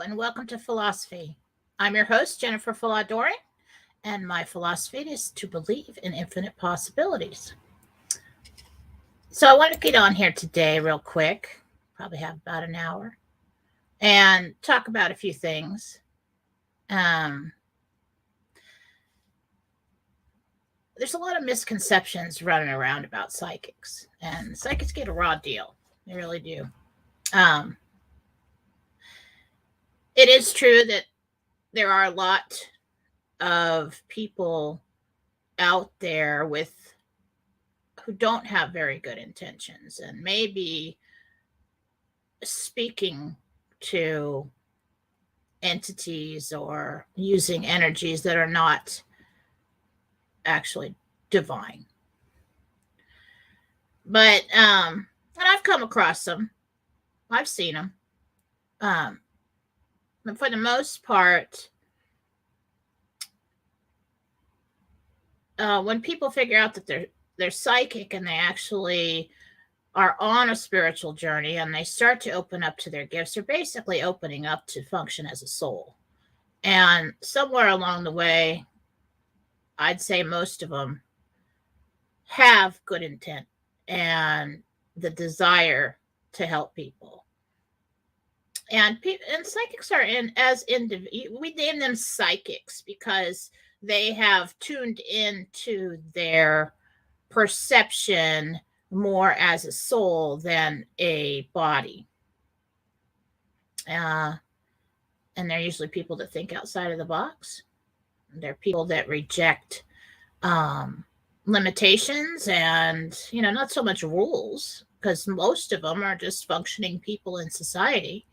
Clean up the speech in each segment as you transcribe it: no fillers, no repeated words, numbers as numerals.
and welcome to Fallawsophy. I'm your host, Jennifer Fallaw-Doering, and my philosophy is to believe in infinite possibilities. So I want to get on here today real quick, probably have about an hour, and talk about a few things. There's a lot of misconceptions running around about psychics, and psychics get a raw deal. They really do. It is true that there are a lot of people out there who don't have very good intentions and maybe speaking to entities or using energies that are not actually divine. But and I've come across them. I've seen them. But for the most part, when people figure out that they're psychic and they actually are on a spiritual journey and they start to open up to their gifts, they're basically opening up to function as a soul. And somewhere along the way, I'd say most of them have good intent and the desire to help people. And psychics are we name them psychics because they have tuned into their perception more as a soul than a body. And they're usually people that think outside of the box. They're people that reject limitations and, not so much rules, because most of them are just functioning people in society.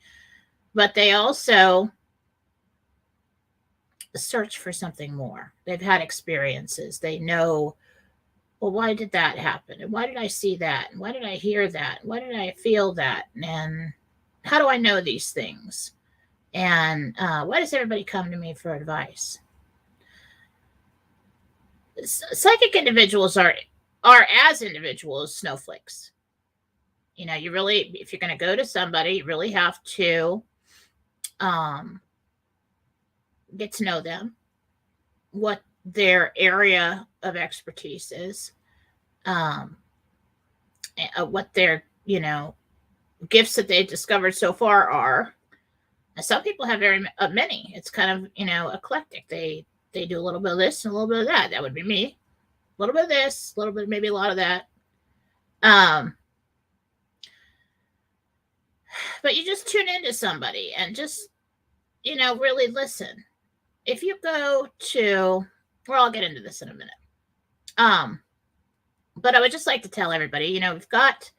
But they also search for something more. They've had experiences. They know, well, why did that happen? And why did I see that? And why did I hear that? Why did I feel that? And how do I know these things? And why does everybody come to me for advice? Psychic individuals are as individuals snowflakes. You really, if you're going to go to somebody, you really have to get to know them, what their area of expertise is, what their gifts that they've discovered so far are. And some people have very many. It's kind of eclectic. They do a little bit of this and a little bit of that. That would be me. A little bit of this, a little bit, maybe a lot of that. But you just tune into somebody and just really listen. If you go to, well, I'll get into this in a minute. But I would just like to tell everybody, we've got,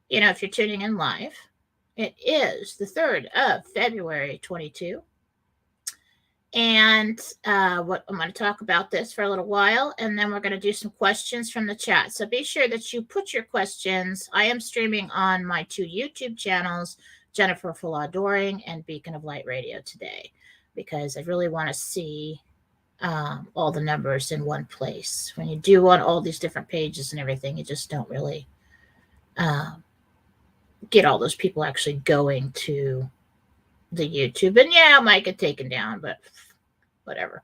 if you're tuning in live, it is the 3rd of February, 22. And what I'm going to talk about this for a little while, and then we're going to do some questions from the chat. So be sure that you put your questions. I am streaming on my 2 YouTube channels, Jennifer Fallaw-Doering and Beacon of Light Radio today, because I really want to see all the numbers in one place. When you do on all these different pages and everything, you just don't really get all those people actually going to the YouTube. And yeah, it might get taken down, but whatever.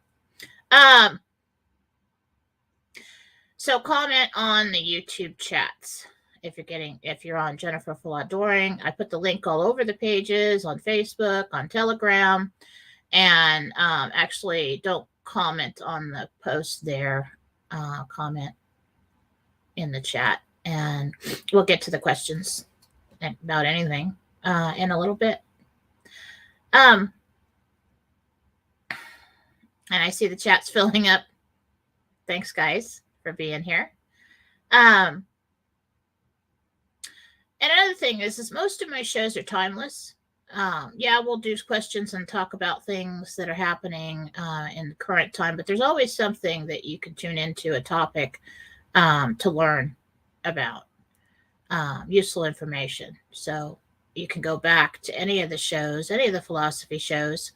So comment on the YouTube chats if you're on Jennifer Fallaw-Doering. I put the link all over the pages, on Facebook, on Telegram, and actually don't comment on the post there. Comment in the chat, and we'll get to the questions about anything in a little bit. And I see the chat's filling up. Thanks, guys, for being here. And another thing is most of my shows are timeless. Yeah, we'll do questions and talk about things that are happening in the current time, but there's always something that you can tune into, a topic to learn about, useful information. So you can go back to any of the shows, any of the philosophy shows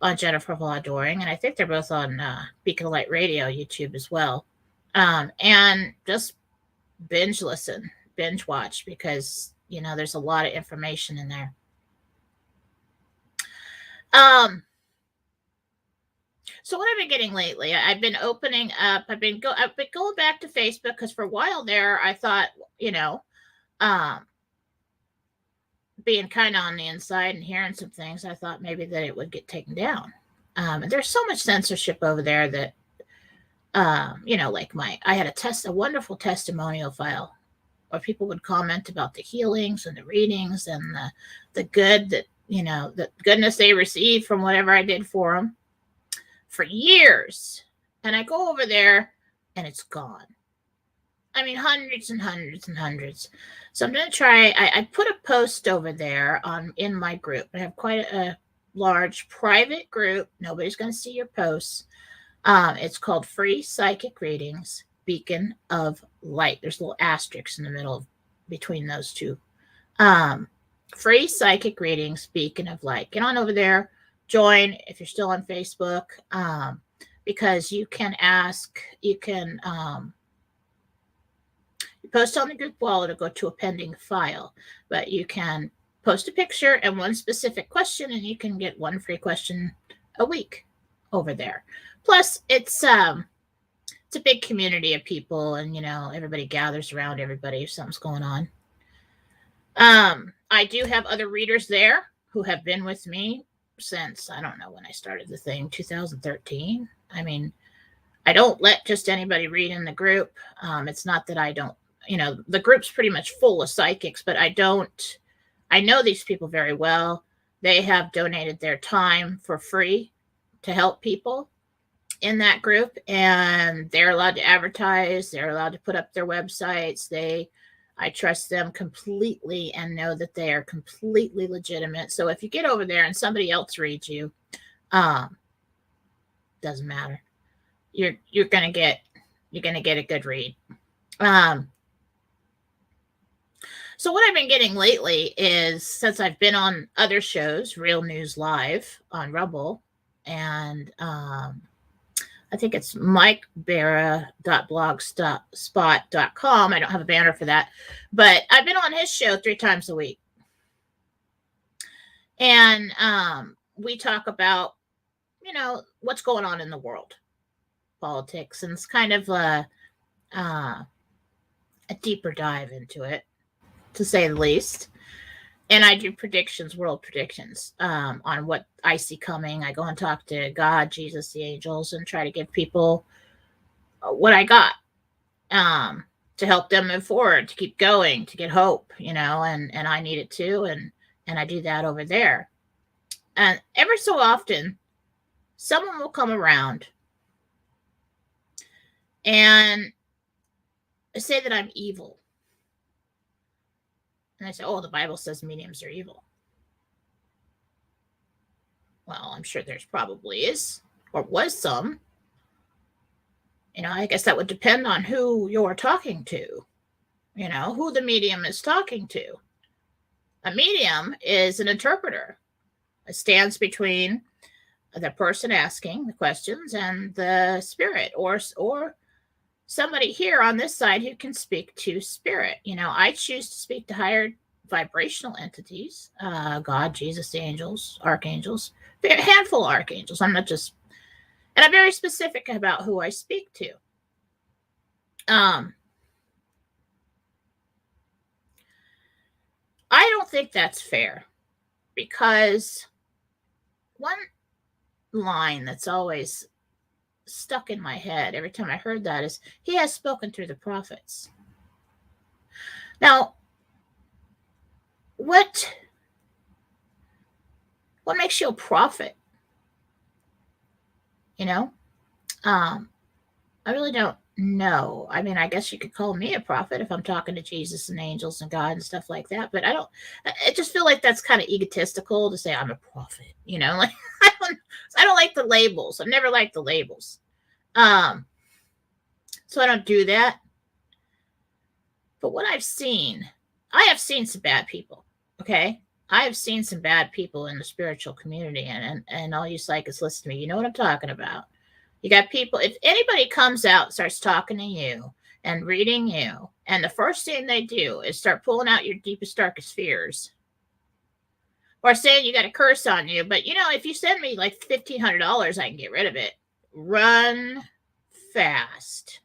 on Jennifer Fallaw-Doering, and I think they're both on Beacon of Light Radio YouTube as well. And just binge watch, because there's a lot of information in there. So what I've been getting lately, I've been opening up. I've been going back to Facebook because for a while there, I thought, um, being kind of on the inside and hearing some things, I thought maybe that it would get taken down. And there's so much censorship over there that, like I had a wonderful testimonial file where people would comment about the healings and the readings and the good that, the goodness they received from whatever I did for them for years. And I go over there and it's gone. I mean, hundreds and hundreds and hundreds. So I'm going to try. I put a post over there in my group. I have quite a large private group. Nobody's going to see your posts. It's called Free Psychic Readings, Beacon of Light. There's little asterisks in the middle between those two. Free Psychic Readings, Beacon of Light. Get on over there. Join if you're still on Facebook, because you can ask. You can you post on the group wall. It'll go to a pending file, but you can post a picture and one specific question, and you can get one free question a week over there. Plus, it's a big community of people, and everybody gathers around everybody if something's going on. I do have other readers there who have been with me since, I don't know when I started the thing, 2013. I mean, I don't let just anybody read in the group. It's not that I don't, the group's pretty much full of psychics, but I know these people very well. They have donated their time for free to help people in that group, and they're allowed to advertise. They're allowed to put up their websites. I trust them completely and know that they are completely legitimate. So if you get over there and somebody else reads you, doesn't matter. You're gonna get a good read. So what I've been getting lately is, since I've been on other shows, Real News Live on Rumble, and I think it's mikebera.blogspot.com. I don't have a banner for that, but I've been on his show 3 times a week. And we talk about, what's going on in the world, politics, and it's kind of a deeper dive into it, to say the least. And I do predictions, world predictions, on what I see coming. I go and talk to God, Jesus, the angels, and try to give people what I got, to help them move forward, to keep going, to get hope, and I need it too. And I do that over there. And ever so often, someone will come around and say that I'm evil. And I say, oh, the Bible says mediums are evil. Well, I'm sure there's probably is, or was some. I guess that would depend on who you're talking to, who the medium is talking to. A medium is an interpreter. It stands between the person asking the questions and the spirit, or somebody here on this side who can speak to spirit. I choose to speak to higher vibrational entities, God, Jesus, the angels, archangels, a handful of archangels. I'm not just, and I'm very specific about who I speak to. I don't think that's fair, because one line that's always stuck in my head every time I heard that is, he has spoken through the prophets. Now, what makes you a prophet? I really don't know. I mean, I guess you could call me a prophet if I'm talking to Jesus and angels and God and stuff like that, but I just feel like that's kind of egotistical to say I'm a prophet, like I don't like the labels. I've never liked the labels. So I don't do that. But what I have seen some bad people. Okay. I have seen some bad people in the spiritual community, and all you psychics listen to me. You know what I'm talking about. You got people, if anybody comes out, starts talking to you and reading you, and the first thing they do is start pulling out your deepest, darkest fears, or saying you got a curse on you. But if you send me like $1,500, I can get rid of it. Run fast.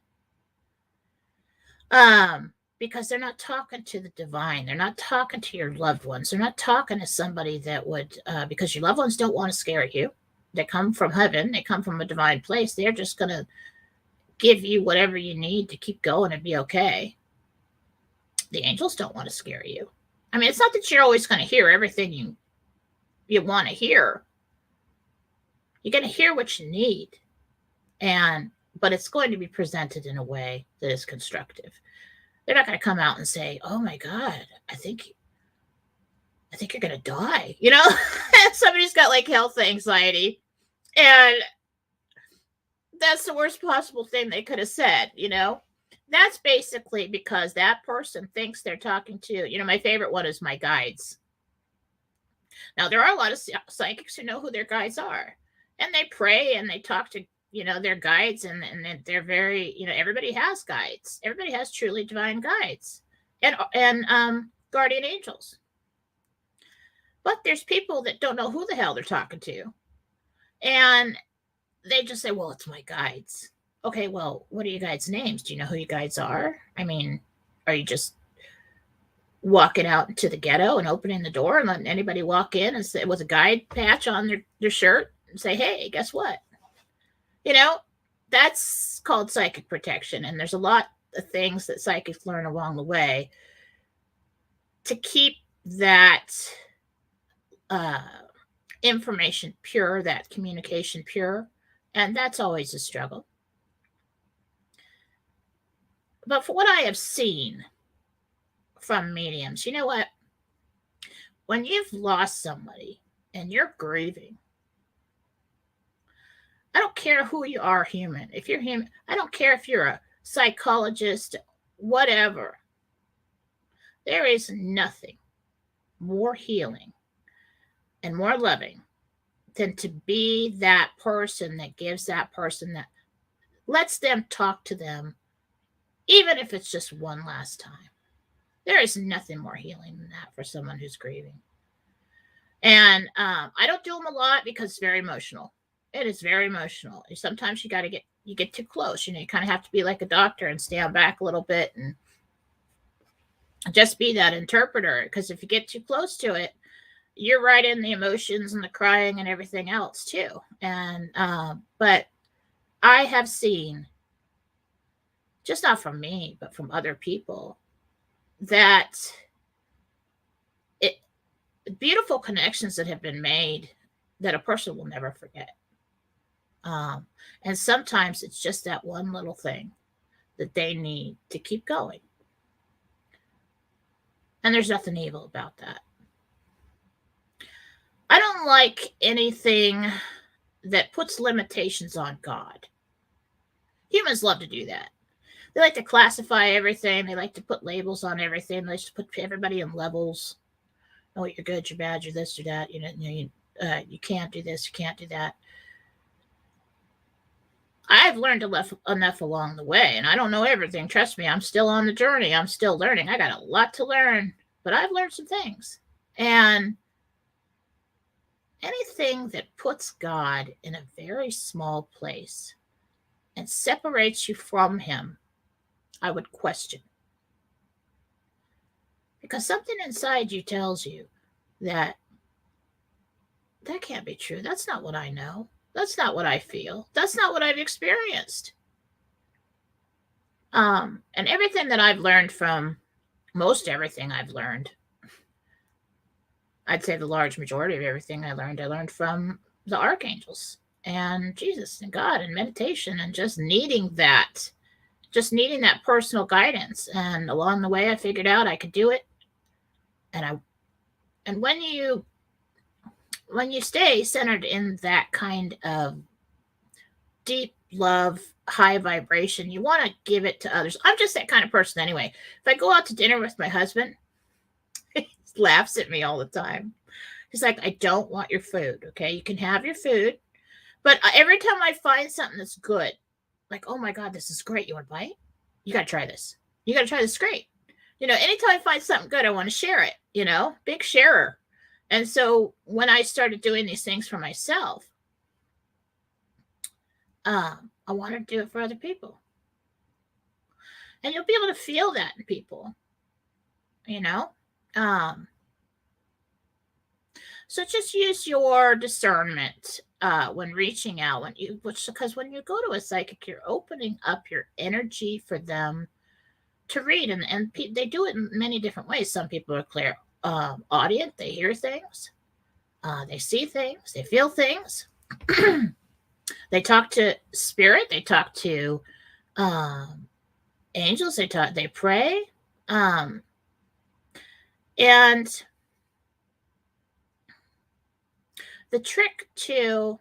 Because they're not talking to the divine. They're not talking to your loved ones. They're not talking to somebody that would, because your loved ones don't want to scare you. They come from heaven. They come from a divine place. They're just going to give you whatever you need to keep going and be okay. The angels don't want to scare you. I mean, it's not that you're always going to hear everything you want to hear. You're going to hear what you need. But it's going to be presented in a way that is constructive. They're not going to come out and say, "Oh my God, I think you're going to die." Somebody's got like health anxiety, and that's the worst possible thing they could have said. That's basically because that person thinks they're talking to, my favorite one is my guides. Now, there are a lot of psychics who know who their guides are, and they pray and they talk to their guides, and they're very, everybody has guides. Everybody has truly divine guides and guardian angels. But there's people that don't know who the hell they're talking to. And they just say, well, it's my guides. Okay, well, what are your guides' names? Do you know who your guides are? I mean, are you just walking out into the ghetto and opening the door and letting anybody walk in and say, with a guide patch on their shirt and say, hey, guess what? That's called psychic protection. And there's a lot of things that psychics learn along the way to keep that information pure, that communication pure. And that's always a struggle. But for what I have seen from mediums, you know what? When you've lost somebody and you're grieving, I don't care who you are, human. If you're human, I don't care if you're a psychologist, whatever. There is nothing more healing and more loving than to be that person that gives that person, that lets them talk to them, even if it's just one last time. There is nothing more healing than that for someone who's grieving. And I don't do them a lot because it's very emotional. It is very emotional. Sometimes you get too close. You kind of have to be like a doctor and stand back a little bit and just be that interpreter. Because if you get too close to it, you're right in the emotions and the crying and everything else too. And but I have seen, just not from me, but from other people, that beautiful connections that have been made that a person will never forget. And sometimes it's just that one little thing that they need to keep going. And there's nothing evil about that. I don't like anything that puts limitations on God. Humans love to do that. They like to classify everything. They like to put labels on everything. They like to put everybody in levels. Oh, you're good, you're bad, you're this, you're that. You can't do this, you can't do that. I've learned enough along the way, and I don't know everything. Trust me, I'm still on the journey. I'm still learning. I got a lot to learn, but I've learned some things. And anything that puts God in a very small place and separates you from him, I would question. Because something inside you tells you that can't be true. That's not what I know. That's not what I feel. That's not what I've experienced. And everything that I've learned from, most everything I've learned, I'd say the large majority of everything I learned from the archangels and Jesus and God and meditation, and just needing that personal guidance. And along the way, I figured out I could do it. And when you stay centered in that kind of deep love, high vibration, you want to give it to others. I'm just that kind of person anyway. If I go out to dinner with my husband, he laughs at me all the time. He's like, I don't want your food. Okay, you can have your food, but every time I find something that's good, like, oh my God, this is great, you want to bite? You got to try this. It's great. Anytime I find something good, I want to share it. Big sharer. And so when I started doing these things for myself, I wanted to do it for other people. And you'll be able to feel that in people, you know? So just use your discernment when reaching out, because when you go to a psychic, you're opening up your energy for them to read, and they do it in many different ways. Some people are clear audient; they hear things, they see things, they feel things. They talk to spirit, they talk to angels, they pray, and the trick to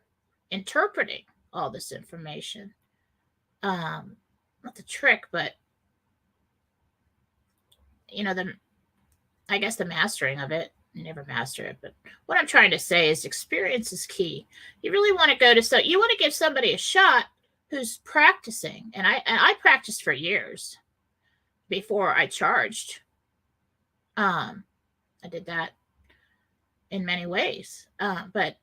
interpreting all this information, not the trick, but I guess the mastering of it. You never master it, but what I'm trying to say is experience is key. You really want to you want to give somebody a shot who's practicing, and I practiced for years before I charged. I did that in many ways, but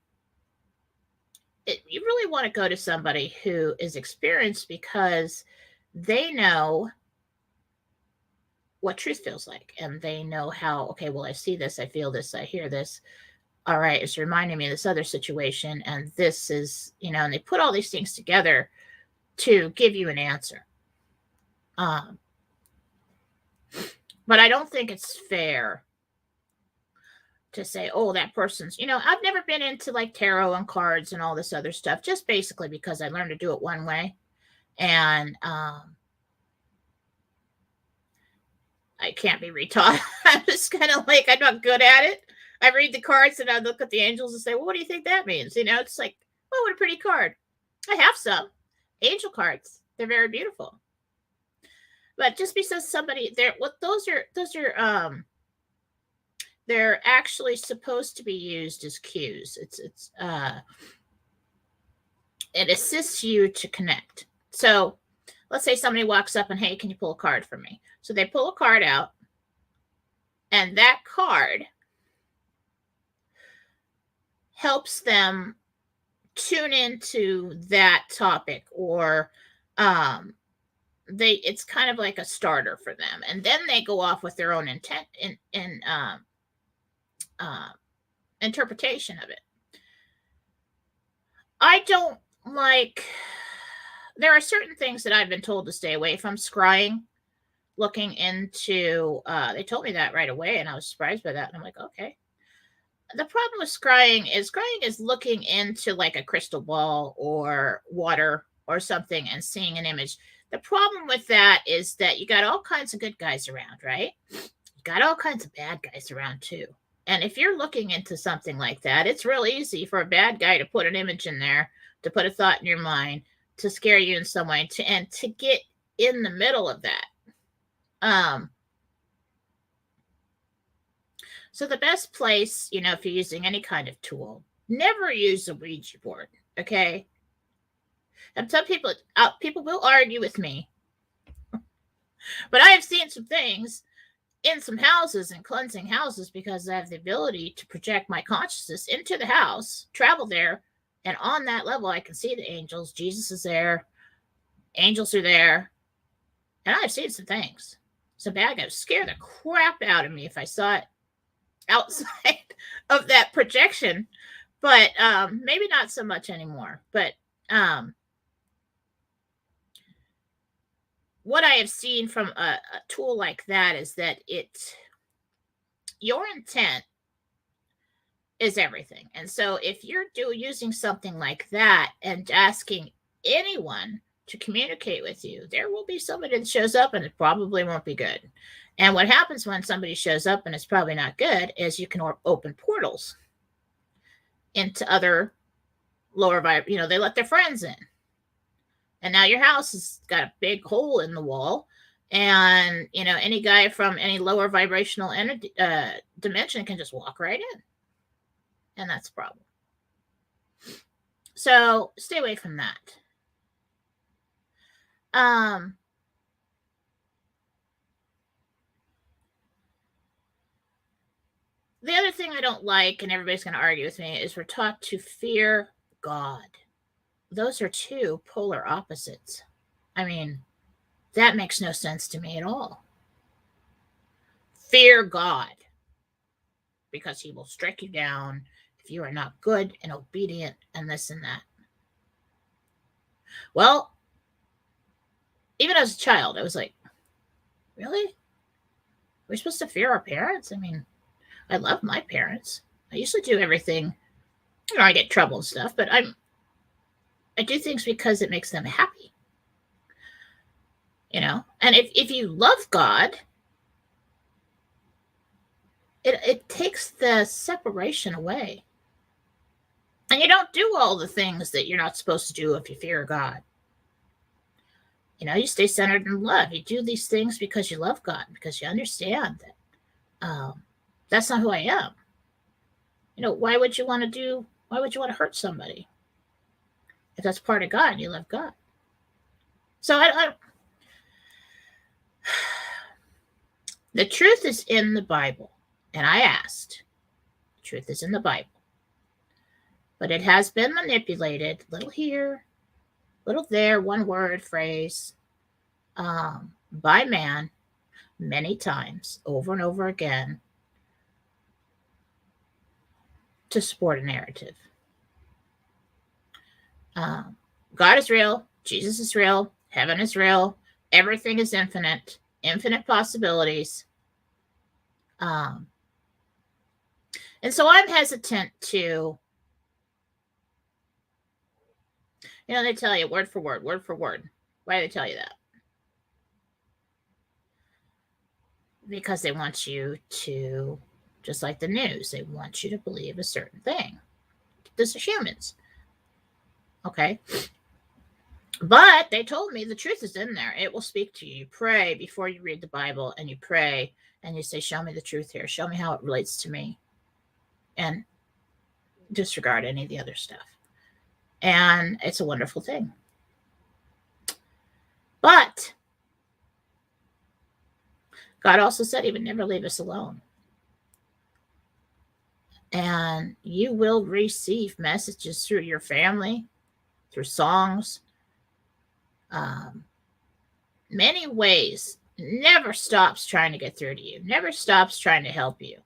you really want to go to somebody who is experienced, because they know what truth feels like, and they know how, okay, well, I see this, I feel this, I hear this. All right, it's reminding me of this other situation, and this is, and they put all these things together to give you an answer. But I don't think it's fair to say, oh, that person's, I've never been into like tarot and cards and all this other stuff, just basically because I learned to do it one way. And I can't be retaught. I'm just kind of like, I'm not good at it. I read the cards and I look at the angels and say, well, what do you think that means? It's like, oh, what a pretty card. I have some angel cards. They're very beautiful. But just because they're actually supposed to be used as cues. It assists you to connect. So let's say somebody walks up and, hey, can you pull a card for me? So they pull a card out, and that card helps them tune into that topic, or it's kind of like a starter for them, and then they go off with their own intent in interpretation of it. I don't like. There are certain things that I've been told to stay away from. Scrying, looking into. They told me that right away, and I was surprised by that. And I'm like, okay. The problem with scrying is looking into like a crystal ball or water or something and seeing an image. The problem with that is that you got all kinds of good guys around, right? You got all kinds of bad guys around too. And if you're looking into something like that, it's real easy for a bad guy to put an image in there, to put a thought in your mind, to scare you in some way, and to get in the middle of that. So the best place, if you're using any kind of tool, never use a Ouija board, okay? And some people will argue with me, but I have seen some things in some houses and cleansing houses, because I have the ability to project my consciousness into the house, travel there, and on that level, I can see the angels. Jesus is there. Angels are there. And I've seen some things. Some bad guys scare the crap out of me if I saw it outside of that projection. But maybe not so much anymore. But what I have seen from a tool like that is that your intent is everything. And so if you're using something like that and asking anyone to communicate with you, there will be somebody that shows up, and it probably won't be good. And what happens when somebody shows up and it's probably not good is you can open portals into other lower vibe. They let their friends in, and now your house has got a big hole in the wall, and any guy from any lower vibrational energy dimension can just walk right in, and that's a problem. So stay away from that. The other thing I don't like, and everybody's going to argue with me, is we're taught to fear God. Those are two polar opposites. I mean, that makes no sense to me at all. Fear God, because he will strike you down if you are not good and obedient and this and that. Well, even as a child, I was like, really? We're supposed to fear our parents? I mean, I love my parents. I usually do everything. I get trouble and stuff, but I do things because it makes them happy. And if you love God, it takes the separation away. And you don't do all the things that you're not supposed to do if you fear God. You stay centered in love. You do these things because you love God, because you understand that that's not who I am. Why would you want to hurt somebody? If that's part of God, you love God. So the truth is in the Bible. And I asked, the truth is in the Bible. But it has been manipulated, little here, little there, one word, phrase, by man many times, over and over again, to support a narrative. God is real. Jesus is real. Heaven is real. Everything is infinite possibilities. And so I'm hesitant to, they tell you word for word. Why do they tell you that? Because they want you to, just like the news, they want you to believe a certain thing. This is humans. Okay. But they told me the truth is in there. It will speak to you. You pray before you read the Bible, and you pray and you say, show me the truth here. Show me how it relates to me. And disregard any of the other stuff. And it's a wonderful thing. But God also said he would never leave us alone. And you will receive messages through your family, through songs, many ways. Never stops trying to get through to you. Never stops trying to help you.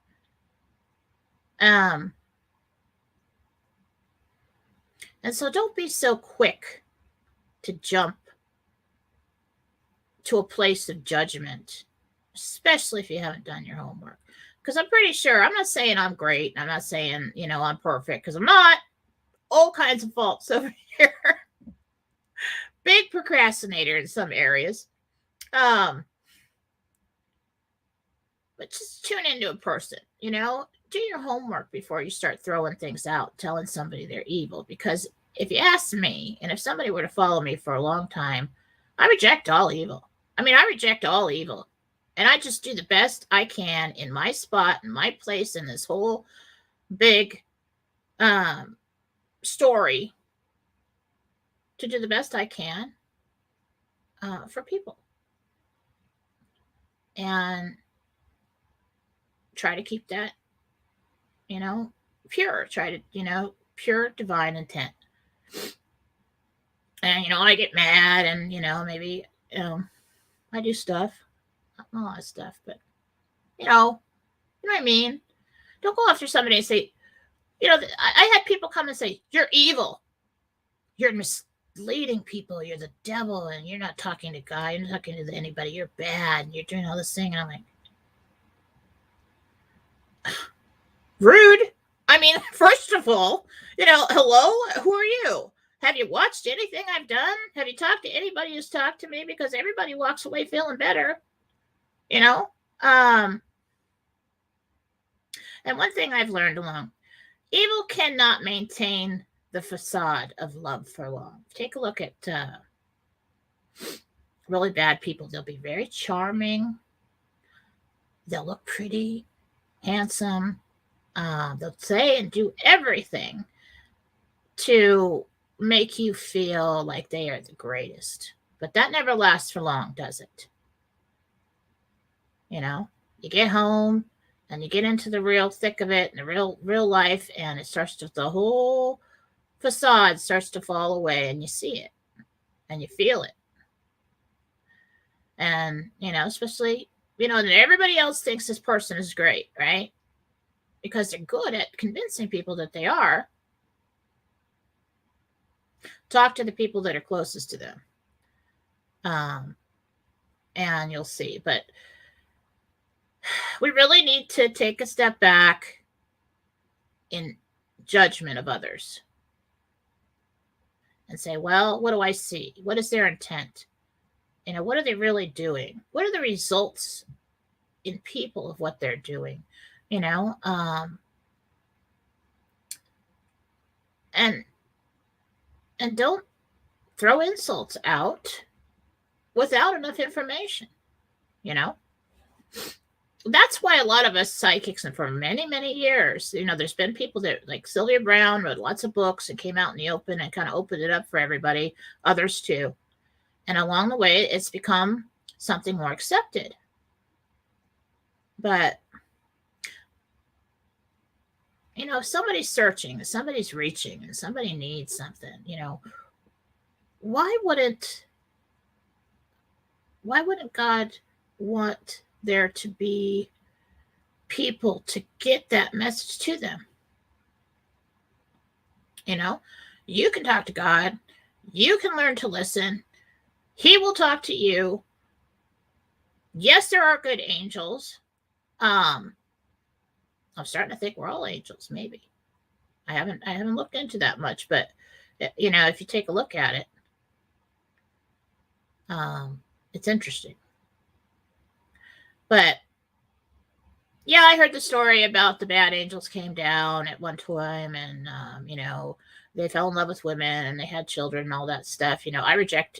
And so don't be so quick to jump to a place of judgment, especially if you haven't done your homework. Because I'm pretty sure, I'm not saying I'm great. I'm not saying, I'm perfect, because I'm not. All kinds of faults over here. Big procrastinator in some areas. But just tune into a person, do your homework before you start throwing things out, telling somebody they're evil. Because if you ask me, and if somebody were to follow me for a long time, I reject all evil. I reject all evil. And I just do the best I can in my spot, in my place, in this whole big story, to do the best I can for people. And try to keep that, pure. Try to, pure divine intent. And, I get mad and, maybe, I do stuff. Not a lot of stuff, but, you know what I mean? Don't go after somebody and say, I had people come and say, you're evil. You're misleading people. You're the devil, and you're not talking to God. You're not talking to anybody. You're bad, and you're doing all this thing. And I'm like, rude. First of all, hello, who are you? Have you watched anything I've done? Have you talked to anybody who's talked to me? Because everybody walks away feeling better, And one thing I've learned along, evil cannot maintain the facade of love for long. Take a look at really bad people. They'll be very charming. They'll look pretty, handsome. They'll say and do everything to make you feel like they are the greatest. But that never lasts for long, does it? You get home, And you get into the real thick of it and the real life, and it starts to, the whole facade starts to fall away, and you see it and you feel it. And, especially, and everybody else thinks this person is great, right? Because they're good at convincing people that they are. Talk to the people that are closest to them. And you'll see. But we really need to take a step back in judgment of others and say, well, what do I see? What is their intent? What are they really doing? What are the results in people of what they're doing? And don't throw insults out without enough information. That's why a lot of us psychics, and for many, many years, there's been people that, like Sylvia Browne, wrote lots of books and came out in the open and kind of opened it up for everybody, others too. And along the way, it's become something more accepted. But, if somebody's searching, if somebody's reaching, and somebody needs something, why wouldn't God want there to be people to get that message to them? You can talk to God. You can learn to listen. He will talk to you. Yes, there are good angels. I'm starting to think we're all angels, maybe. I haven't looked into that much, but if you take a look at it, it's interesting. But yeah, I heard the story about the bad angels came down at one time, and they fell in love with women and they had children and all that stuff. I reject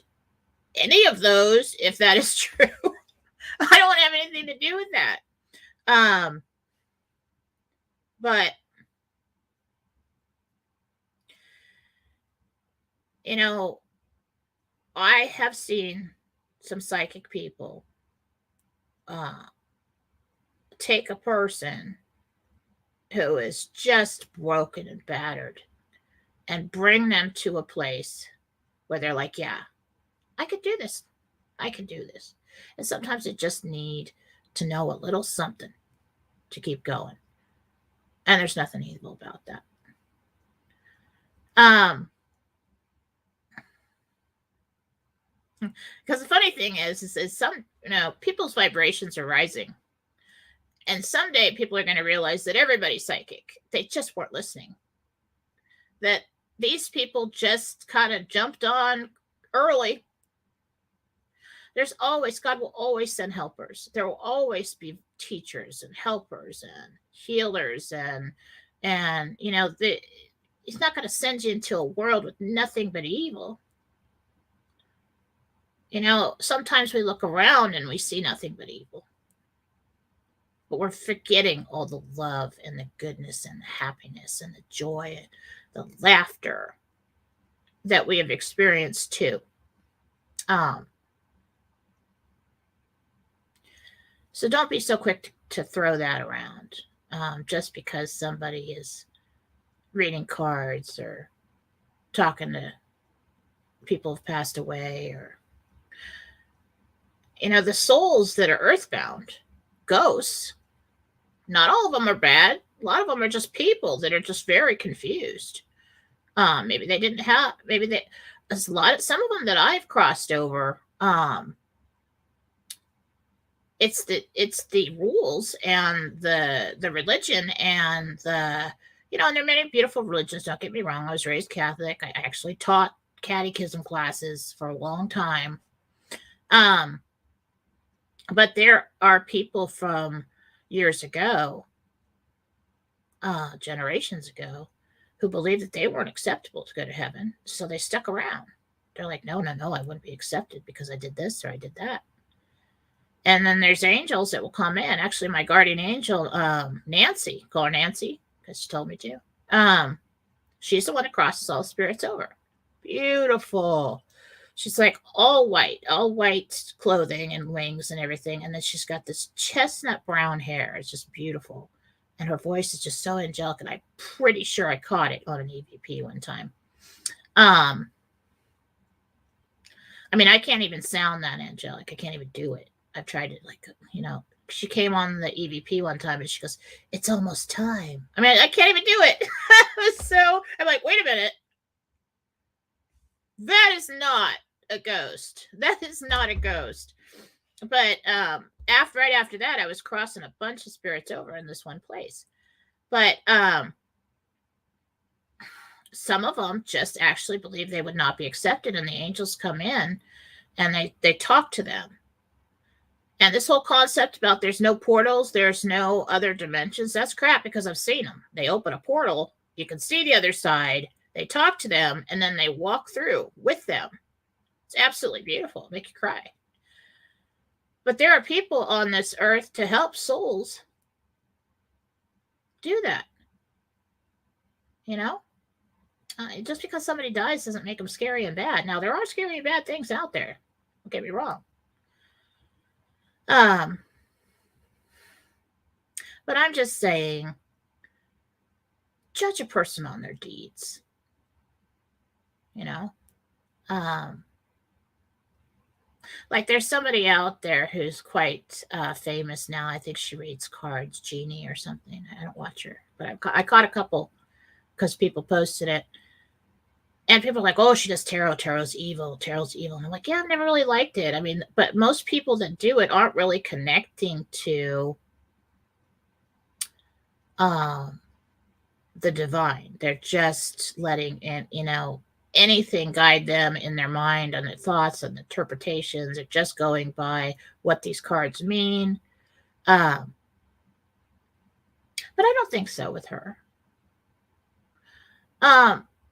any of those if that is true. I don't have anything to do with that. But I have seen some psychic people take a person who is just broken and battered and bring them to a place where they're like, yeah, I could do this. I can do this. And sometimes they just need to know a little something to keep going. And there's nothing evil about that. Because the funny thing is some, people's vibrations are rising. And someday people are going to realize that everybody's psychic. They just weren't listening. That these people just kind of jumped on early. God will always send helpers. There will always be teachers and helpers and healers and he's not going to send you into a world with nothing but evil. Sometimes we look around and we see nothing but evil. But we're forgetting all the love and the goodness and the happiness and the joy and the laughter that we have experienced too. So don't be so quick to throw that around just because somebody is reading cards or talking to people who've passed away, or the souls that are earthbound, ghosts. Not all of them are bad. A lot of them are just people that are just very confused. Maybe they didn't have. Some of them that I've crossed over. It's the rules and the religion and and there are many beautiful religions. Don't get me wrong. I was raised Catholic. I actually taught catechism classes for a long time. But there are people from years ago, generations ago, who believed that they weren't acceptable to go to heaven. So they stuck around. They're like, no, I wouldn't be accepted because I did this or I did that. And then there's angels that will come in. Actually, my guardian angel, Nancy, call her Nancy because she told me to. She's the one that crosses all spirits over. Beautiful. She's like all white clothing and wings and everything. And then she's got this chestnut brown hair. It's just beautiful. And her voice is just so angelic. And I'm pretty sure I caught it on an EVP one time. I mean, I can't even sound that angelic. I can't even do it. I've tried it, like, you know, she came on the EVP one time and she goes, "It's almost time." I mean, I can't even do it. So I'm like, wait a minute. That is not a ghost. That is not a ghost. But right after that, I was crossing a bunch of spirits over in this one place. But some of them just actually believe they would not be accepted, and the angels come in and they talk to them. And this whole concept about there's no portals, there's no other dimensions, that's crap, because I've seen them. They open a portal, you can see the other side, they talk to them, and then they walk through with them. It's absolutely beautiful. It'll make you cry. But there are people on this earth to help souls do that. You know? Just because somebody dies doesn't make them scary and bad. Now, there are scary and bad things out there. Don't get me wrong. But I'm just saying, judge a person on their deeds. You know? Like there's somebody out there who's quite famous now. I think she reads cards, Jeannie or something. I don't watch her, but I caught a couple because people posted it. And people are like, "Oh, she does tarot. Tarot's evil. Tarot's evil." And I'm like, yeah, I've never really liked it. I mean, but most people that do it aren't really connecting to the divine. They're just letting in, you know, anything guide them in their mind and their thoughts and interpretations. They're just going by what these cards mean. But I don't think so with her.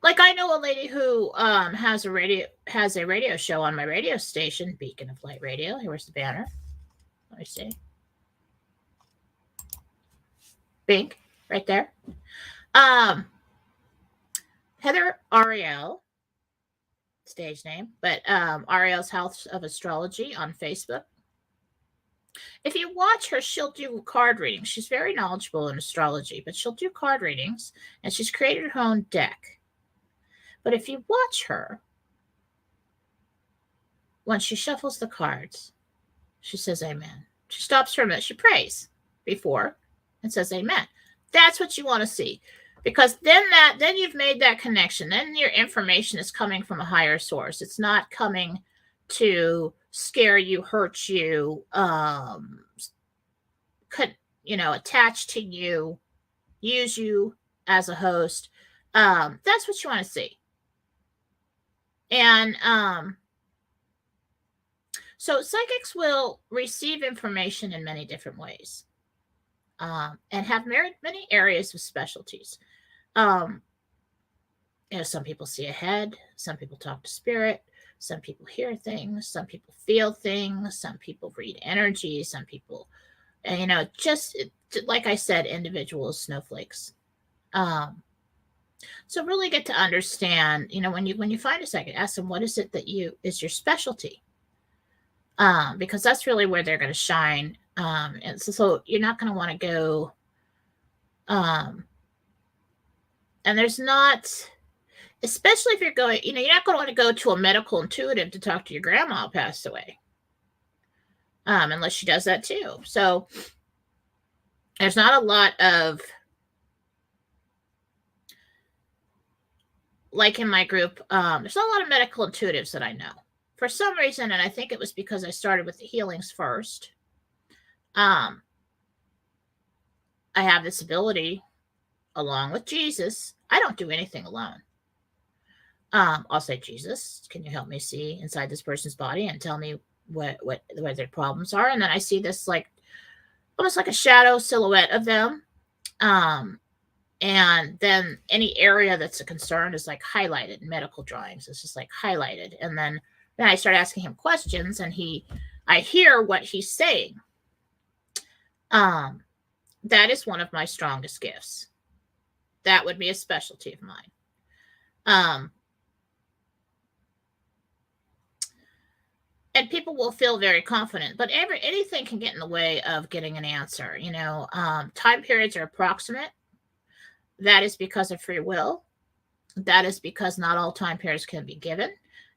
Like I know a lady who has a radio show on my radio station, Beacon of Light Radio. Here's the banner. Let me see. Bink, right there. Heather Ariel, stage name, but Ariel's House of Astrology on Facebook. If you watch her, she'll do card readings. She's very knowledgeable in astrology, but she'll do card readings, and she's created her own deck. But if you watch her, when she shuffles the cards, she says amen. She stops for a minute. She prays before and says amen. That's what you want to see. Because then you've made that connection. Then your information is coming from a higher source. It's not coming to scare you, hurt you, attach to you, use you as a host. That's what you want to see. And so psychics will receive information in many different ways, and have many areas of specialties. Some people see ahead, some people talk to spirit, some people hear things, some people feel things, some people read energy, some people, just like I said, individual snowflakes. So really get to understand, when you find a psychic, ask them, what is it that is your specialty? Because that's really where they're going to shine. And so you're not going to want to go, and there's not, especially if you're going, you're not going to want to go to a medical intuitive to talk to your grandma who passed away, unless she does that too. So there's not a lot of, like in my group, there's not a lot of medical intuitives that I know. For some reason, and I think it was because I started with the healings first, I have this ability, along with Jesus. I don't do anything alone. I'll say, Jesus, can you help me see inside this person's body and tell me what their problems are? And then I see this almost like a shadow silhouette of them. And then any area that's a concern is like highlighted in medical drawings. It's just like highlighted. And then I start asking him questions, and I hear what he's saying. That is one of my strongest gifts. That would be a specialty of mine. and people will feel very confident, but anything can get in the way of getting an answer. Time periods are approximate. That is because of free will. That is because not all time periods can be given,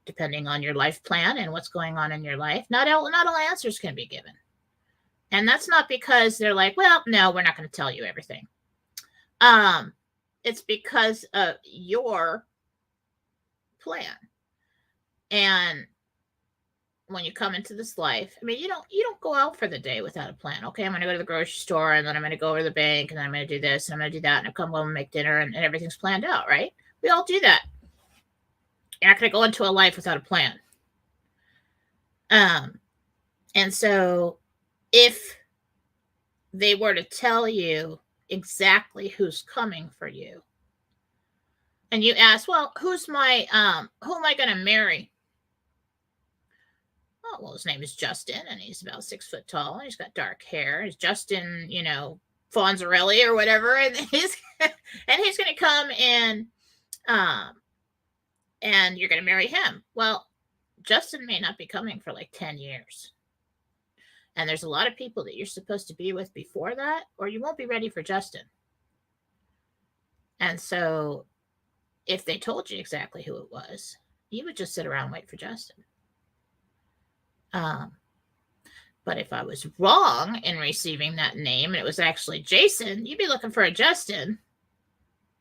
depending on your life plan and what's going on in your life. Not all answers can be given. And that's not because they're like, well, no, we're not going to tell you everything. It's because of your plan. And when you come into this life, I mean, you don't go out for the day without a plan. Okay, I'm going to go to the grocery store, and then I'm going to go over to the bank, and then I'm going to do this, and I'm going to do that, and I come home and make dinner, and everything's planned out, right? We all do that. You're not going to go into a life without a plan. And so if they were to tell you exactly who's coming for you, and you ask, well, who am I going to marry? Oh, well, his name is Justin, and he's about 6 foot tall, and he's got dark hair. He's Justin, Fonzarelli or whatever, and he's going to come and you're going to marry him. Well, Justin may not be coming for like 10 years. And there's a lot of people that you're supposed to be with before that, or you won't be ready for Justin. And so if they told you exactly who it was, you would just sit around and wait for Justin. But if I was wrong in receiving that name and it was actually Jason, you'd be looking for a Justin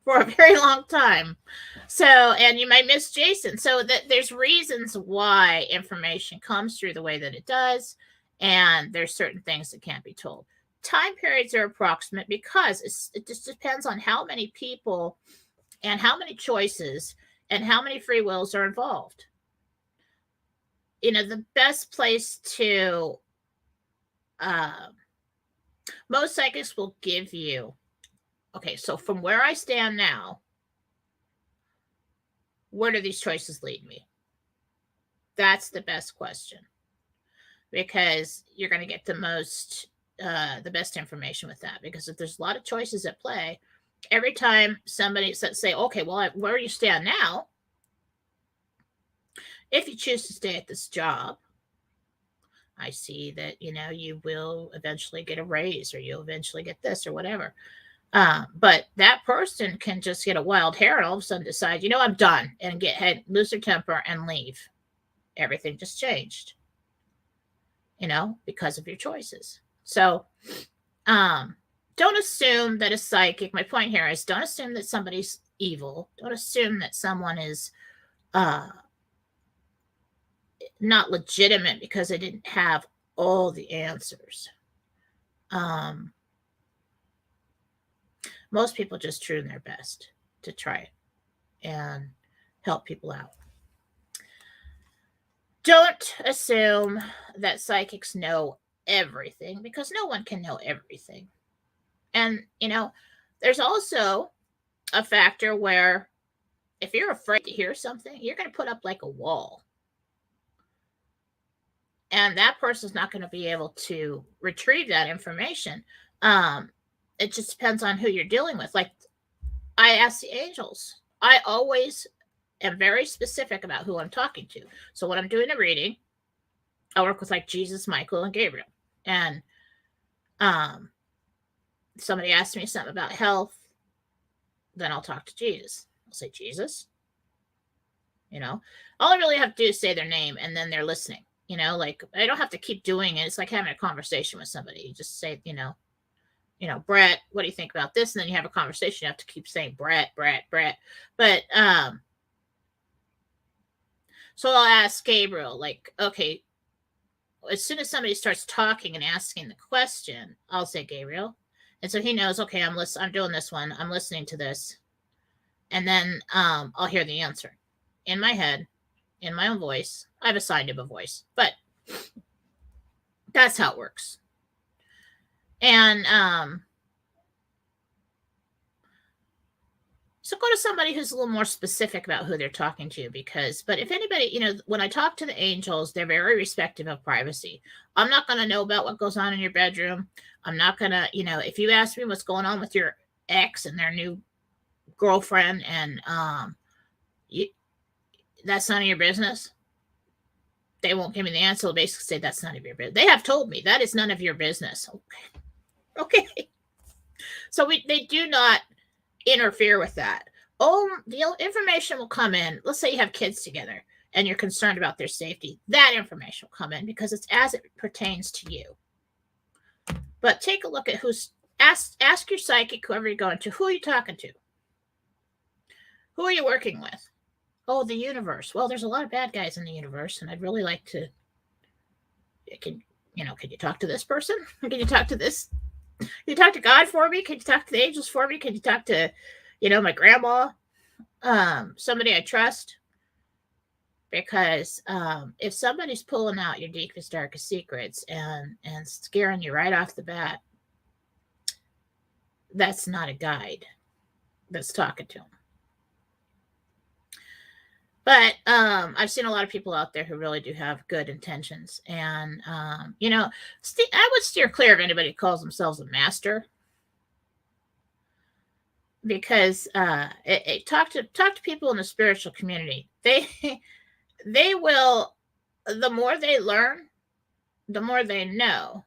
for a very long time. So, and you might miss Jason. So there's reasons why information comes through the way that it does. And there's certain things that can't be told. Time periods are approximate because it just depends on how many people and how many choices and how many free wills are involved. The best place to, most psychics will give you, okay, so from where I stand now, where do these choices lead me? That's the best question, because you're going to get the best information with that. Because if there's a lot of choices at play, every time somebody say, okay, well, where you stand now, if you choose to stay at this job, I see that, you will eventually get a raise, or you'll eventually get this or whatever. But that person can just get a wild hair and all of a sudden decide, I'm done, and lose their temper and leave. Everything just changed, because of your choices. So, don't assume that a psychic, my point here is, don't assume that somebody's evil. Don't assume that someone is, not legitimate because they didn't have all the answers. Most people just try their best to try it and help people out. Don't assume that psychics know everything, because no one can know everything. And, there's also a factor where if you're afraid to hear something, you're going to put up like a wall. And that person's not going to be able to retrieve that information. It just depends on who you're dealing with. Like, I ask the angels. I always am very specific about who I'm talking to. So when I'm doing a reading, I work with like Jesus, Michael, and Gabriel. And somebody asks me something about health, then I'll talk to Jesus. I'll say, Jesus. All I really have to do is say their name, and then they're listening. Like, I don't have to keep doing it. It's like having a conversation with somebody. You just say, Brett, what do you think about this? And then you have a conversation. You have to keep saying Brett. But, so I'll ask Gabriel, like, okay, as soon as somebody starts talking and asking the question, I'll say Gabriel. And so he knows, okay, I'm doing this one. I'm listening to this. And then, I'll hear the answer in my head, in my own voice. I've assigned him a voice, but that's how it works. And so go to somebody who's a little more specific about who they're talking to, but if anybody, when I talk to the angels, they're very respectful of privacy. I'm not going to know about what goes on in your bedroom. I'm not going to, if you ask me what's going on with your ex and their new girlfriend, and that's none of your business. they won't give me the answer. They'll basically say, that's none of your business. They have told me that is none of your business. Okay. So they do not interfere with that. Oh, the information will come in. Let's say you have kids together and you're concerned about their safety. That information will come in because it's as it pertains to you. But take a look at ask your psychic, whoever you're going to, who are you talking to? Who are you working with? Oh, the universe. Well, there's a lot of bad guys in the universe, and I'd really like to. Can you talk to this person? Can you talk to this? Can you talk to God for me? Can you talk to the angels for me? Can you talk to, my grandma? Somebody I trust. Because if somebody's pulling out your deepest, darkest secrets and scaring you right off the bat, that's not a guide that's talking to them. But I've seen a lot of people out there who really do have good intentions. And, I would steer clear of anybody who calls themselves a master. Because talk to people in the spiritual community. They will, the more they learn, the more they know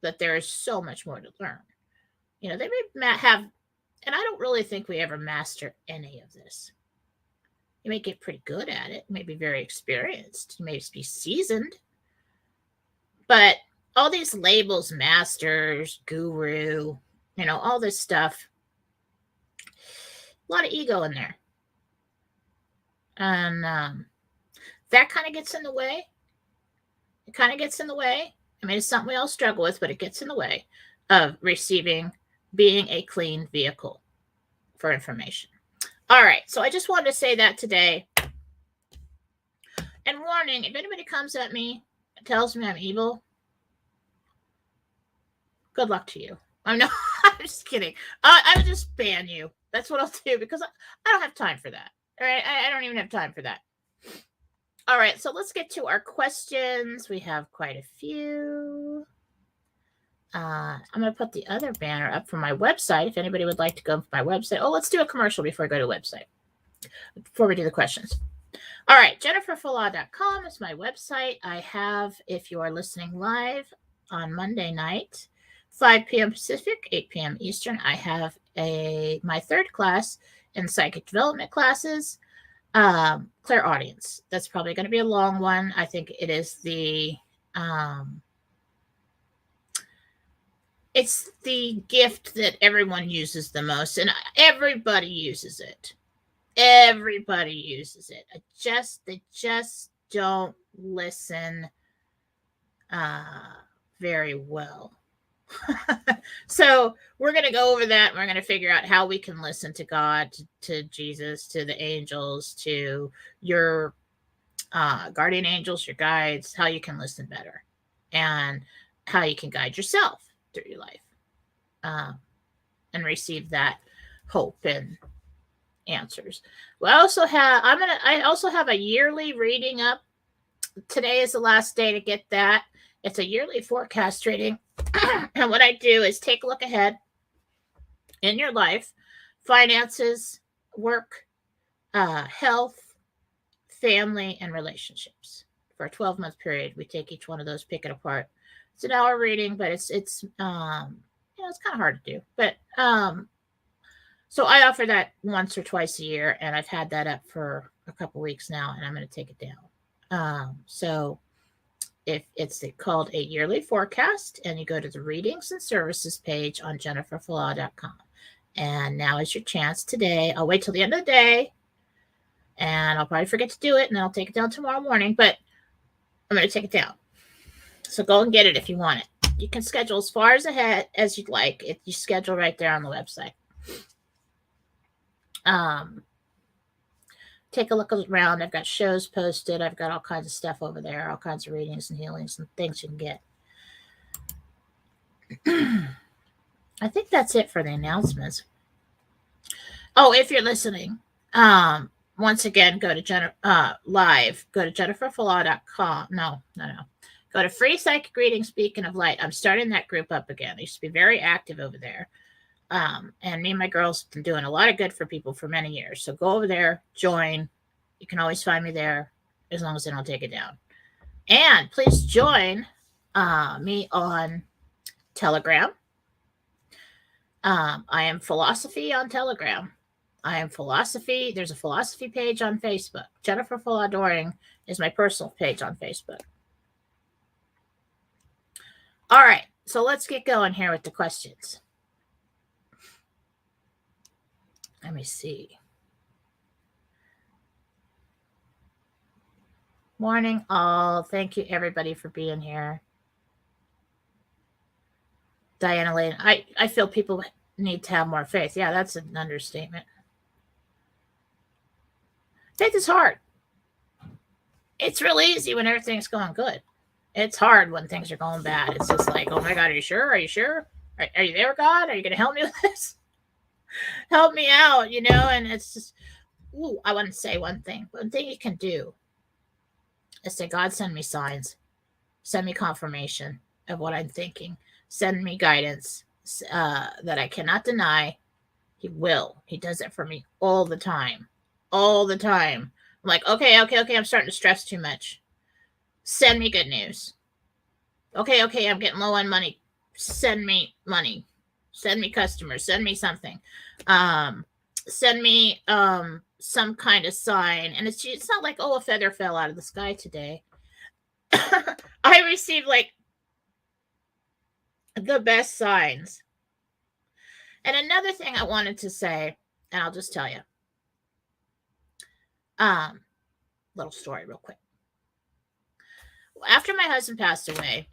that there is so much more to learn. They may have, and I don't really think we ever master any of this. You may get pretty good at it, you may be very experienced, you may be seasoned, but all these labels, masters, guru, all this stuff, a lot of ego in there. And that kind of gets in the way. It kind of gets in the way. I mean, it's something we all struggle with, but it gets in the way of being a clean vehicle for information. All right, so I just wanted to say that today. And warning, if anybody comes at me and tells me I'm evil, good luck to you. I'm just kidding. I would just ban you. That's what I'll do, because I don't have time for that. All right, I don't even have time for that. All right, so let's get to our questions. We have quite a few. I'm going to put the other banner up for my website if anybody would like to go to my website. Oh, let's do a commercial before I go to the website, before we do the questions. All right, JenniferFallaw.com is my website. I have, if you are listening live on Monday night, 5 p.m. Pacific, 8 p.m. Eastern, I have my third class in psychic development classes, clairaudience. That's probably going to be a long one. I think it is it's the gift that everyone uses the most, and everybody uses it. Everybody uses it. They just don't listen very well. So we're going to go over that. And we're going to figure out how we can listen to God, to Jesus, to the angels, to your guardian angels, your guides, how you can listen better, and how you can guide yourself through your life, and receive that hope and answers. I also have a yearly reading up. Today is the last day to get that. It's a yearly forecast reading. And what I do is take a look ahead in your life, finances, work, health, family, and relationships. For a 12-month period, we take each one of those, pick it apart. It's an hour reading, but it's kind of hard to do. But so I offer that once or twice a year, and I've had that up for a couple weeks now, and I'm going to take it down. So if it's called a yearly forecast, and you go to the readings and services page on JenniferFallaw.com. And now is your chance today. I'll wait till the end of the day, and I'll probably forget to do it, and I'll take it down tomorrow morning, but I'm going to take it down. So go and get it if you want it. You can schedule as far ahead as you'd like. You schedule right there on the website. Take a look around. I've got shows posted. I've got all kinds of stuff over there, all kinds of readings and healings and things you can get. I think that's it for the announcements. Oh, if you're listening, once again, go to live. Go to JenniferFallaw.com. No. Go to Free Psychic Reading, Speaking of Light. I'm starting that group up again. I used to be very active over there. And me and my girls have been doing a lot of good for people for many years. So go over there, join. You can always find me there as long as they don't take it down. And please join me on Telegram. I am Fallawsophy on Telegram. I am Fallawsophy. There's a Fallawsophy page on Facebook. Jennifer Fallaw-Doering is my personal page on Facebook. All right, so let's get going here with the questions. Let me see. Morning, all. Thank you, everybody, for being here. Diana Lane, I feel people need to have more faith. Yeah, that's an understatement. Faith is hard. It's real easy when everything's going good. It's hard when things are going bad. It's just like, oh my God, are you sure? Are you sure? Are you there, God? Are you going to help me with this? Help me out, And it's just, I want to say one thing. One thing you can do is say, God, send me signs. Send me confirmation of what I'm thinking. Send me guidance that I cannot deny. He will. He does it for me all the time. All the time. I'm like, okay. I'm starting to stress too much. Send me good news. Okay. I'm getting low on money. Send me money. Send me customers. Send me something. Send me some kind of sign. And it's not like, oh, a feather fell out of the sky today. I received like the best signs. And another thing I wanted to say, and I'll just tell you. Little story real quick. After my husband passed away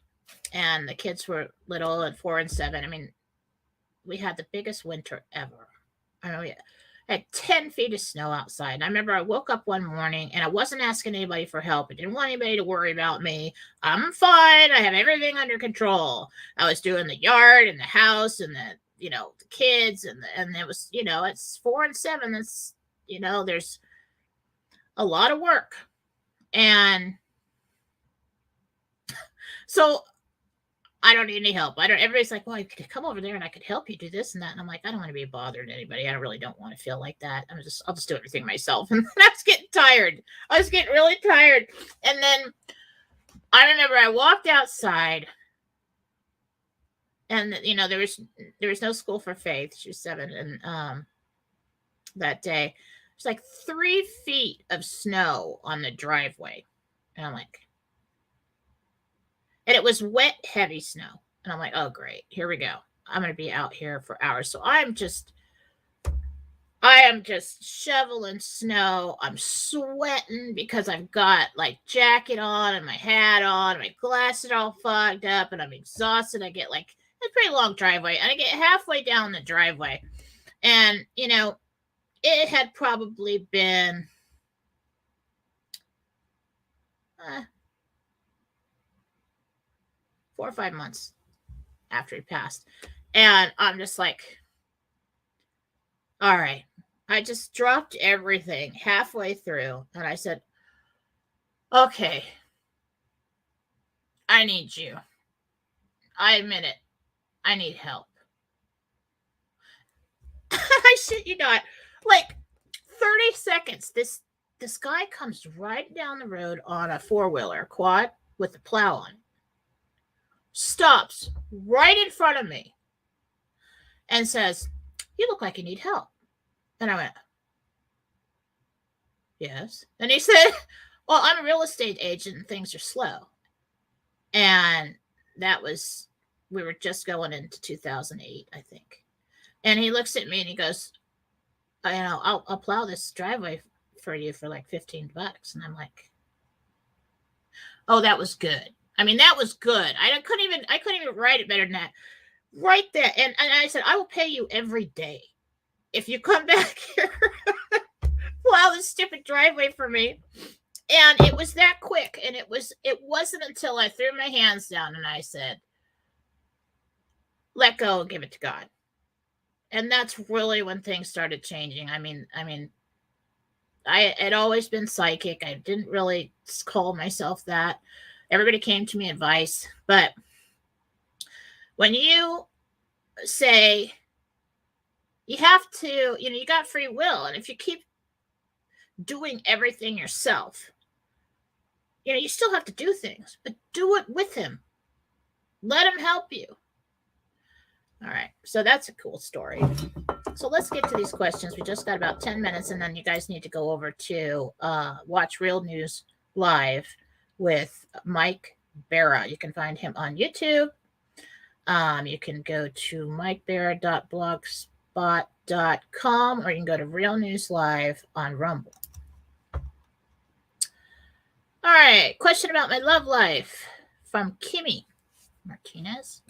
and the kids were little and 4 and 7, I mean, we had the biggest winter ever. I mean, we had 10 feet of snow outside. And I remember I woke up one morning and I wasn't asking anybody for help. I didn't want anybody to worry about me. I'm fine. I have everything under control. I was doing the yard and the house and the kids and it was, it's 4 and 7. It's, there's a lot of work. And so I don't need any help. Everybody's like, well, you could come over there and I could help you do this and that. And I'm like, I don't want to be bothering anybody. I really don't want to feel like that. I'll just do everything myself. And I was getting tired. I was getting really tired. And then I remember I walked outside and, there was no school for Faith. She was 7. And, that day, it's like 3 feet of snow on the driveway. And I'm like, and it was wet, heavy snow. And I'm like, oh, great. Here we go. I'm going to be out here for hours. So I am just shoveling snow. I'm sweating because I've got like jacket on and my hat on. And my glasses are all fogged up and I'm exhausted. I get like a pretty long driveway and I get halfway down the driveway. And, it had probably been 4 or 5 months after he passed. And I'm just like, all right. I just dropped everything halfway through. And I said, okay, I need you. I admit it. I need help. I shit you not. Like 30 seconds, this guy comes right down the road on a 4-wheeler quad with a plow on it. Stops right in front of me and says, you look like you need help. And I went, yes. And he said, well, I'm a real estate agent and things are slow. And we were just going into 2008, I think. And he looks at me and he goes, I'll plow this driveway for you for like $15. And I'm like, oh, that was good. I mean, that was good. I couldn't even write it better than that. Right there. And I said, I will pay you every day if you come back here, plow this stupid driveway for me. And it was that quick. And it wasn't until I threw my hands down and I said, let go and give it to God. And that's really when things started changing. I mean, I had always been psychic. I didn't really call myself that. Everybody came to me advice. But when you say you have to, you got free will. And if you keep doing everything yourself, You still have to do things, but do it with him. Let him help you. All right, so that's a cool story. So let's get to these questions. We just got about 10 minutes, and then you guys need to go over to watch Real News Live with Mike Barra. You can find him on YouTube. You can go to mikebarra.blogspot.com, or you can go to Real News Live on Rumble. All right, question about my love life from Kimmy Martinez.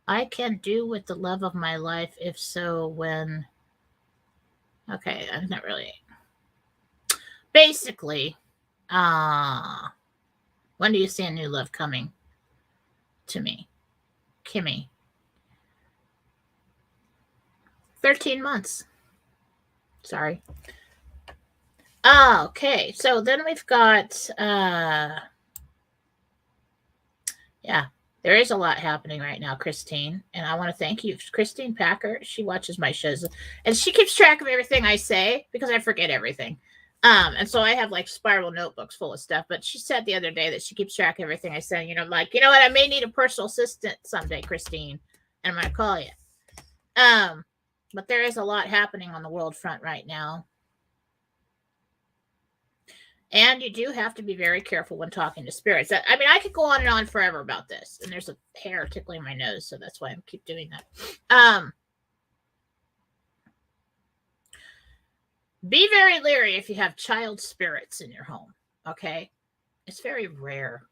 I can do with the love of my life. If so, when? Okay, I'm not really. Basically, when do you see a new love coming to me? Kimmy. 13 months. Sorry. Okay, so then we've got, yeah, there is a lot happening right now, Christine. And I want to thank you, Christine Packer. She watches my shows and she keeps track of everything I say because I forget everything. And so I have like spiral notebooks full of stuff. But she said the other day that she keeps track of everything I say. I'm like, you know what? I may need a personal assistant someday, Christine, and I'm going to call you. But there is a lot happening on the world front right now. And you do have to be very careful when talking to spirits. I mean, I could go on and on forever about this. And there's a hair tickling my nose, so that's why I keep doing that. Be very leery if you have child spirits in your home, okay? It's very rare.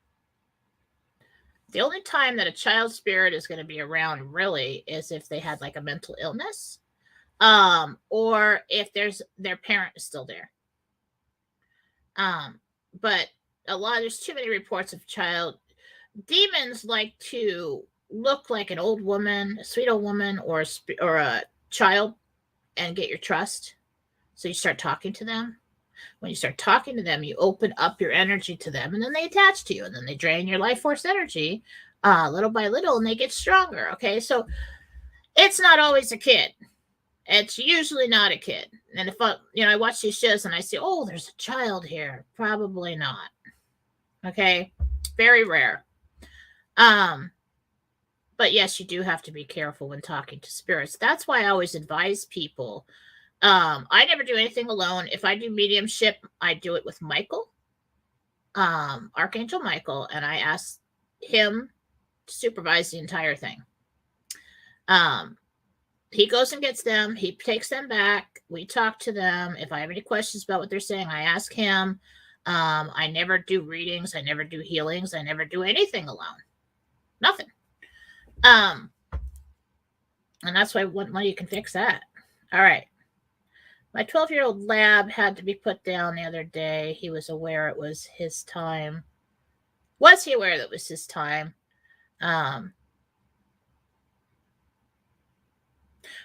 The only time that a child spirit is going to be around really is if they had like a mental illness, or if their parent is still there. But there's too many reports of child demons like to look like an old woman, a sweet old woman, or a child, and get your trust. So you start talking to them. When you start talking to them, you open up your energy to them, and then they attach to you, and then they drain your life force energy little by little, and they get stronger. Okay, so it's not always a kid. It's usually not a kid. And if I watch these shows and I see, oh, there's a child here, probably not. Okay, very rare. But yes, you do have to be careful when talking to spirits. That's why I always advise people. I never do anything alone. If I do mediumship, I do it with Michael, Archangel Michael, and I ask him to supervise the entire thing. He goes and gets them. He takes them back. We talk to them. If I have any questions about what they're saying, I ask him. I never do readings. I never do healings. I never do anything alone. Nothing. And that's why when you can fix that. All right. My 12-year-old lab had to be put down the other day. He was aware it was his time. Was he aware that it was his time?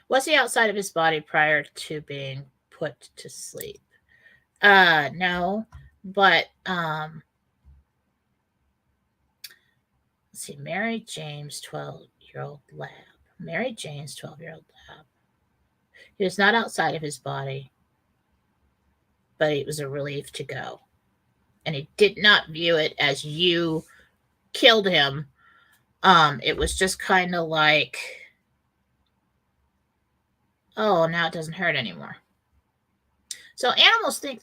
Was he outside of his body prior to being put to sleep? No, but let's see. Mary Jane's 12-year-old lab. Mary Jane's 12-year-old lab. He was not outside of his body, but it was a relief to go. And he did not view it as you killed him. It was just kind of like, oh, now it doesn't hurt anymore. So animals think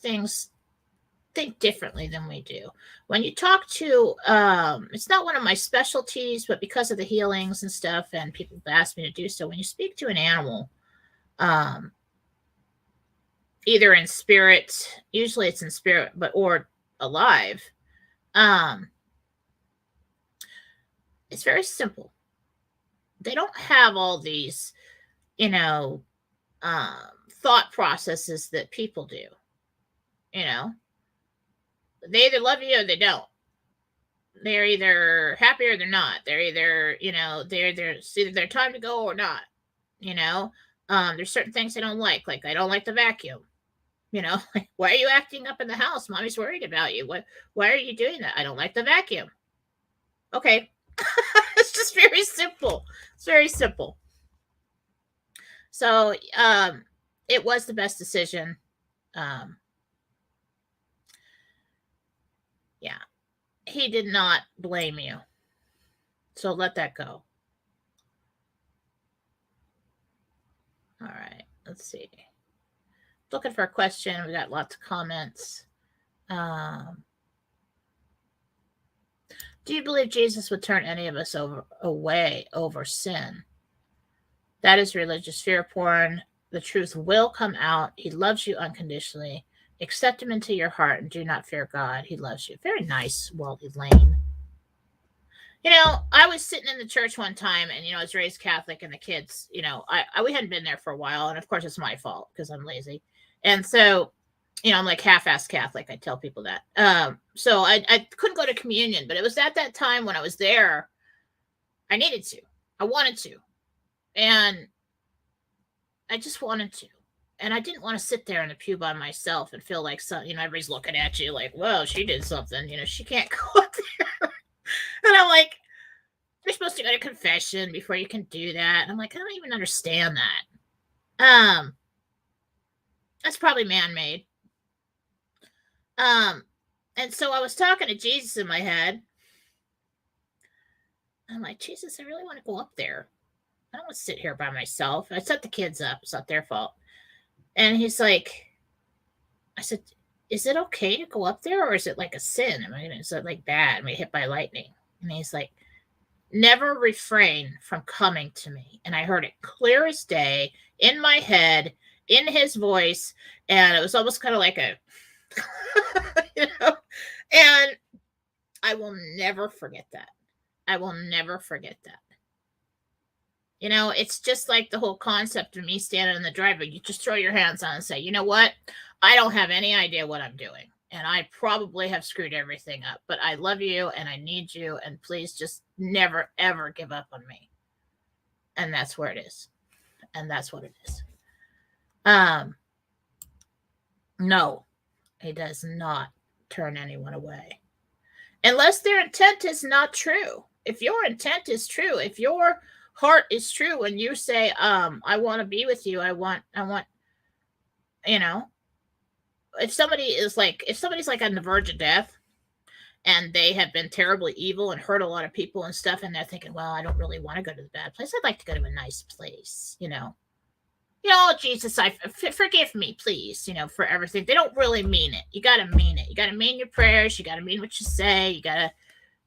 differently than we do. When you talk to, it's not one of my specialties, but because of the healings and stuff, and people have asked me to do so, when you speak to an animal, either in spirit, usually it's in spirit, or alive, it's very simple. They don't have all these, thought processes that people do. They either love you or they don't. They're either happy or they're not. They're either, it's either their time to go or not. There's certain things they don't like I don't like the vacuum. Like, why are you acting up in the house? Mommy's worried about you. Why are you doing that? I don't like the vacuum. Okay. It's just very simple. It's very simple. So it was the best decision. Um, yeah, he did not blame you. So let that go. All right, let's see. Looking for a question. We got lots of comments. Do you believe Jesus would turn any of us away over sin? That is religious fear porn. The truth will come out. He loves you unconditionally. Accept him into your heart and do not fear God. He loves you. Very nice, Wally Lane. I was sitting in the church one time, and I was raised Catholic, and the kids, we hadn't been there for a while, and of course it's my fault because I'm lazy, and so, I'm like half-assed Catholic. I tell people that. So I couldn't go to communion, but it was at that time when I was there, I needed to, I wanted to, and I just wanted to. And I didn't want to sit there in the pew by myself and feel like everybody's looking at you like, whoa, she did something. She can't go up there. And I'm like, you're supposed to go to confession before you can do that. And I'm like, I don't even understand that. That's probably man-made. And so I was talking to Jesus in my head. I'm like, Jesus, I really want to go up there. I don't want to sit here by myself. I set the kids up. It's not their fault. And he's like, I said, is it okay to go up there, or is it like a sin? Is it like bad? Am I hit by lightning? And he's like, never refrain from coming to me. And I heard it clear as day in my head, in his voice. And it was almost kind of like a, and I will never forget that. I will never forget that. It's just like the whole concept of me standing in the driveway. You just throw your hands on and say, you know what? I don't have any idea what I'm doing. And I probably have screwed everything up. But I love you and I need you. And please just never, ever give up on me. And that's where it is. And that's what it is. No, he does not turn anyone away. Unless their intent is not true. If your intent is true, if your heart is true when you say, I want to be with you, I want, if somebody's like on the verge of death and they have been terribly evil and hurt a lot of people and stuff, and they're thinking, well, I don't really want to go to the bad place. I'd like to go to a nice place, Jesus, forgive me, please, for everything. They don't really mean it. You got to mean it. You got to mean your prayers. You got to mean what you say. You got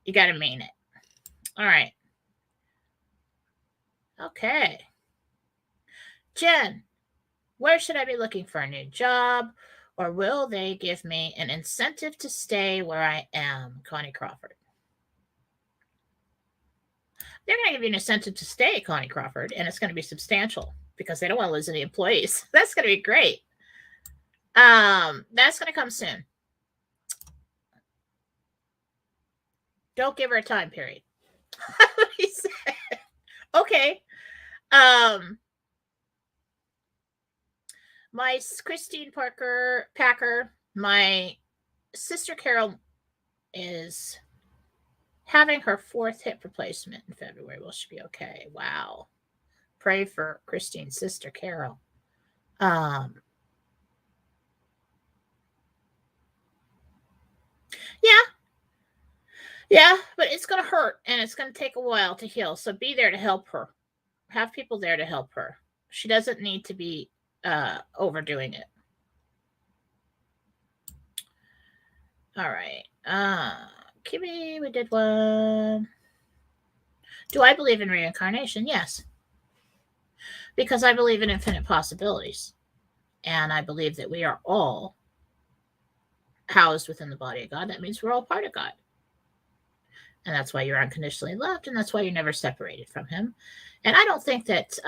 to mean it. All right. Okay. Jen, where should I be looking for a new job, or will they give me an incentive to stay where I am? Connie Crawford. They're going to give you an incentive to stay, Connie Crawford, and it's going to be substantial because they don't want to lose any employees. That's going to be great. That's going to come soon. Don't give her a time period. What he said. Okay. My Christine Packer, my sister Carol is having her 4th hip replacement in February. Will she be okay? Wow. Pray for Christine's sister Carol. Yeah, but it's going to hurt and it's going to take a while to heal. So be there to help her. Have people there to help her. She doesn't need to be overdoing it. All right. Kimmy, we did one. Do I believe in reincarnation? Yes. Because I believe in infinite possibilities. And I believe that we are all housed within the body of God. That means we're all part of God. And that's why you're unconditionally loved. And that's why you're never separated from him. And I don't think that,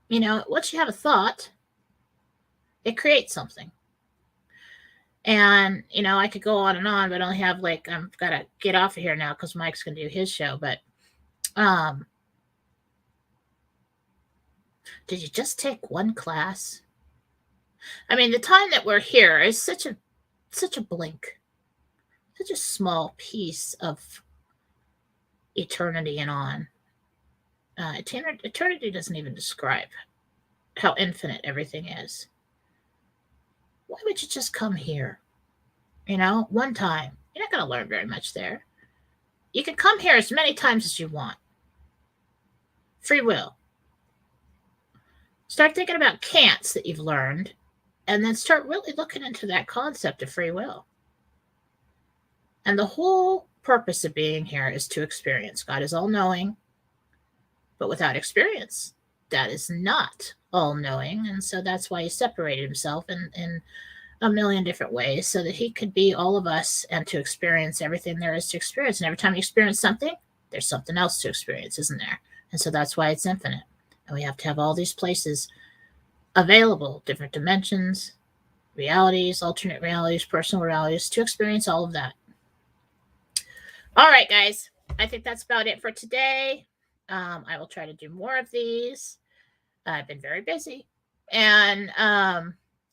once you have a thought, it creates something. And, I could go on and on, but I only have I've got to get off of here now because Mike's going to do his show. But did you just take one class? I mean, the time that we're here is such a blink, such a small piece of eternity and on. Eternity doesn't even describe how infinite everything is. Why would you just come here? One time. You're not going to learn very much there. You can come here as many times as you want. Free will. Start thinking about can'ts that you've learned, and then start really looking into that concept of free will. And the whole purpose of being here is to experience. God is all-knowing, but without experience, that is not all-knowing. And so that's why he separated himself in a million different ways, so that he could be all of us and to experience everything there is to experience. And every time you experience something, there's something else to experience, isn't there? And so that's why it's infinite. And we have to have all these places available, different dimensions, realities, alternate realities, personal realities, to experience all of that. All right, guys. I think that's about it for today. I will try to do more of these. I've been very busy. And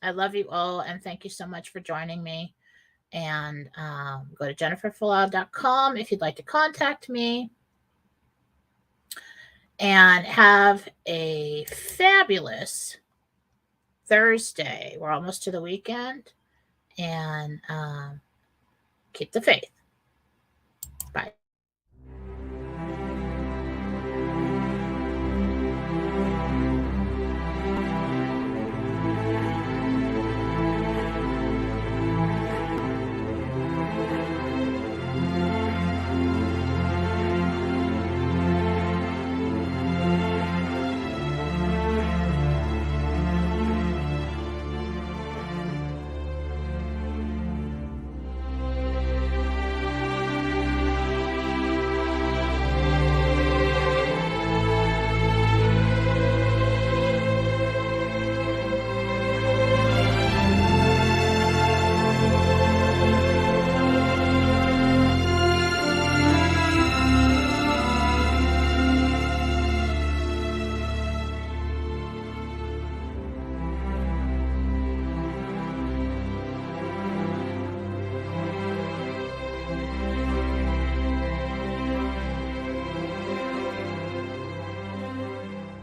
I love you all, and thank you so much for joining me. And go to jenniferfallaw.com if you'd like to contact me. And have a fabulous Thursday. We're almost to the weekend. And keep the faith. Bye.